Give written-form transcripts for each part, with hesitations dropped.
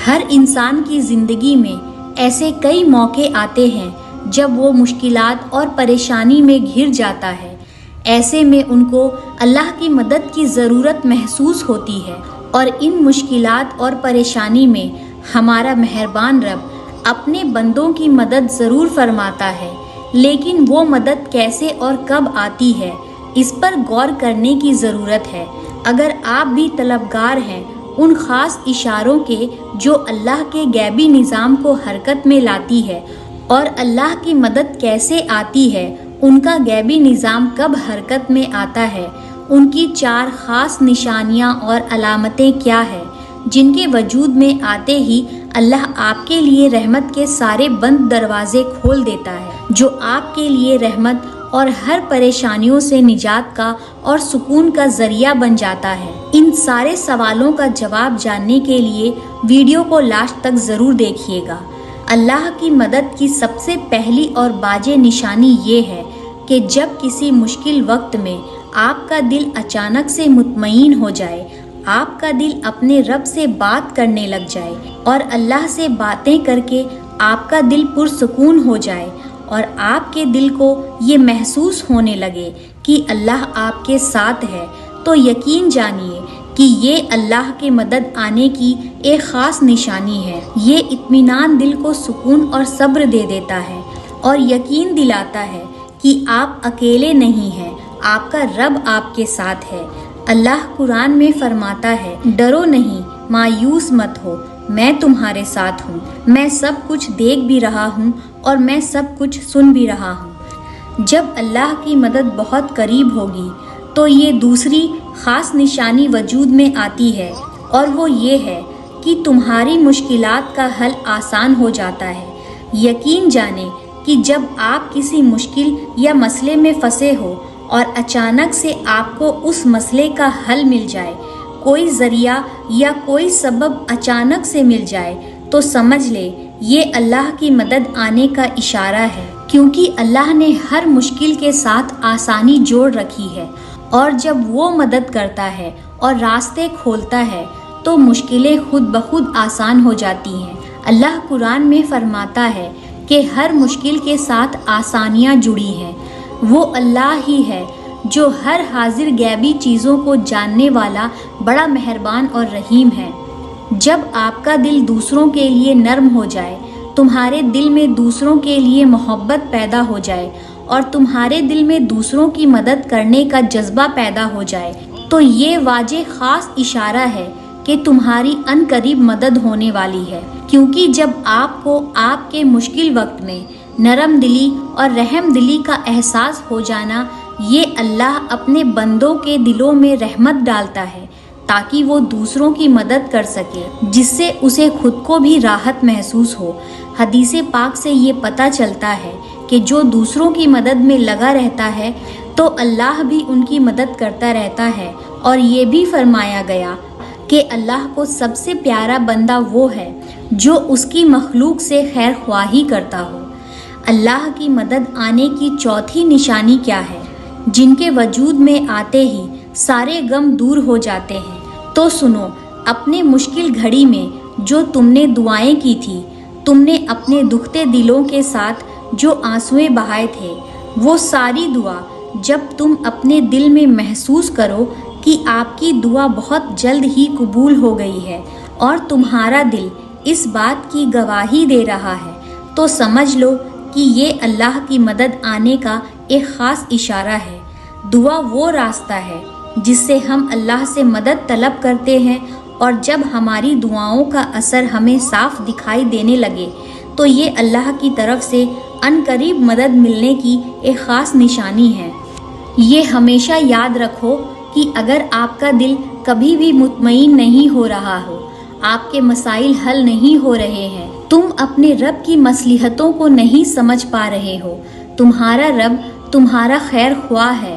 ہر انسان کی زندگی میں ایسے کئی موقع آتے ہیں جب وہ مشکلات اور پریشانی میں گھر جاتا ہے۔ ایسے میں ان کو اللہ کی مدد کی ضرورت محسوس ہوتی ہے، اور ان مشکلات اور پریشانی میں ہمارا مہربان رب اپنے بندوں کی مدد ضرور فرماتا ہے، لیکن وہ مدد کیسے اور کب آتی ہے اس پر غور کرنے کی ضرورت ہے۔ اگر آپ بھی طلبگار ہیں ان خاص اشاروں کے جو اللہ کے غیبی نظام کو حرکت میں لاتی ہے، اور اللہ کی مدد کیسے آتی ہے، ان کا غیبی نظام کب حرکت میں آتا ہے، ان کی 4 خاص نشانیاں اور علامتیں کیا ہیں جن کے وجود میں آتے ہی اللہ آپ کے لیے رحمت کے سارے بند دروازے کھول دیتا ہے، جو آپ کے لیے رحمت اور ہر پریشانیوں سے نجات کا اور سکون کا ذریعہ بن جاتا ہے۔ ان سارے سوالوں کا جواب جاننے کے لیے ویڈیو کو لاسٹ تک ضرور دیکھیے گا۔ اللہ کی مدد کی سب سے پہلی اور باجے نشانی یہ ہے کہ جب کسی مشکل وقت میں آپ کا دل اچانک سے مطمئن ہو جائے، آپ کا دل اپنے رب سے بات کرنے لگ جائے، اور اللہ سے باتیں کر کے آپ کا دل پرسکون ہو جائے، اور آپ کے دل کو یہ محسوس ہونے لگے کہ اللہ آپ کے ساتھ ہے، تو یقین جانیے کہ یہ اللہ کے مدد آنے کی ایک خاص نشانی ہے۔ یہ اطمینان دل کو سکون اور صبر دے دیتا ہے، اور یقین دلاتا ہے کہ آپ اکیلے نہیں ہیں، آپ کا رب آپ کے ساتھ ہے۔ اللہ قرآن میں فرماتا ہے، ڈرو نہیں، مایوس مت ہو، میں تمہارے ساتھ ہوں، میں سب کچھ دیکھ بھی رہا ہوں اور میں سب کچھ سن بھی رہا ہوں۔ جب اللہ کی مدد بہت قریب ہوگی تو یہ دوسری خاص نشانی وجود میں آتی ہے، اور وہ یہ ہے کہ تمہاری مشکلات کا حل آسان ہو جاتا ہے۔ یقین جانیں کہ جب آپ کسی مشکل یا مسئلے میں پھنسے ہو اور اچانک سے آپ کو اس مسئلے کا حل مل جائے، کوئی ذریعہ یا کوئی سبب اچانک سے مل جائے، تو سمجھ لے یہ اللہ کی مدد آنے کا اشارہ ہے، کیونکہ اللہ نے ہر مشکل کے ساتھ آسانی جوڑ رکھی ہے، اور جب وہ مدد کرتا ہے اور راستے کھولتا ہے تو مشکلیں خود بخود آسان ہو جاتی ہیں۔ اللہ قرآن میں فرماتا ہے کہ ہر مشکل کے ساتھ آسانیاں جڑی ہیں۔ وہ اللہ ہی ہے جو ہر حاضر غیبی چیزوں کو جاننے والا بڑا مہربان اور رحیم ہے۔ جب آپ کا دل دوسروں کے لیے نرم ہو جائے، تمہارے دل میں دوسروں کے لیے محبت پیدا ہو جائے، اور تمہارے دل میں دوسروں کی مدد کرنے کا جذبہ پیدا ہو جائے، تو یہ واضح خاص اشارہ ہے کہ تمہاری عنقریب مدد ہونے والی ہے، کیونکہ جب آپ کو آپ کے مشکل وقت میں نرم دلی اور رحم دلی کا احساس ہو جانا، یہ اللہ اپنے بندوں کے دلوں میں رحمت ڈالتا ہے تاکہ وہ دوسروں کی مدد کر سکے، جس سے اسے خود کو بھی راحت محسوس ہو۔ حدیث پاک سے یہ پتہ چلتا ہے کہ جو دوسروں کی مدد میں لگا رہتا ہے تو اللہ بھی ان کی مدد کرتا رہتا ہے، اور یہ بھی فرمایا گیا کہ اللہ کو سب سے پیارا بندہ وہ ہے جو اس کی مخلوق سے خیر خواہی کرتا ہو۔ اللہ کی مدد آنے کی چوتھی نشانی کیا ہے، جن کے وجود میں آتے ہی سارے غم دور ہو جاتے ہیں؟ تو سنو، اپنے مشکل گھڑی میں جو تم نے دعائیں کی تھی، تم نے اپنے دکھتے دلوں کے ساتھ جو آنسویں بہائے تھے، وہ ساری دعا جب تم اپنے دل میں محسوس کرو کہ آپ کی دعا بہت جلد ہی قبول ہو گئی ہے اور تمہارا دل اس بات کی گواہی دے رہا ہے، تو سمجھ لو کہ یہ اللہ کی مدد آنے کا ایک خاص اشارہ ہے۔ دعا وہ راستہ ہے جس سے ہم اللہ سے مدد طلب کرتے ہیں، اور جب ہماری دعاؤں کا اثر ہمیں صاف دکھائی دینے لگے تو یہ اللہ کی طرف سے عنقریب مدد ملنے کی ایک خاص نشانی ہے۔ یہ ہمیشہ یاد رکھو کہ اگر آپ کا دل کبھی بھی مطمئن نہیں ہو رہا ہو، آپ کے مسائل حل نہیں ہو رہے ہیں، تم اپنے رب کی مصلحتوں کو نہیں سمجھ پا رہے ہو، تمہارا رب تمہارا خیر خواہ ہے،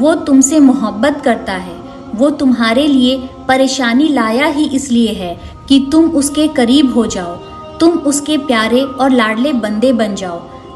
وہ تم سے محبت کرتا ہے، وہ تمہارے لیے پریشانی لایا ہی اس لیے ہے کہ تم اس کے قریب ہو جاؤ، تم اس کے پیارے اور لاڈلے بندے بن جاؤ۔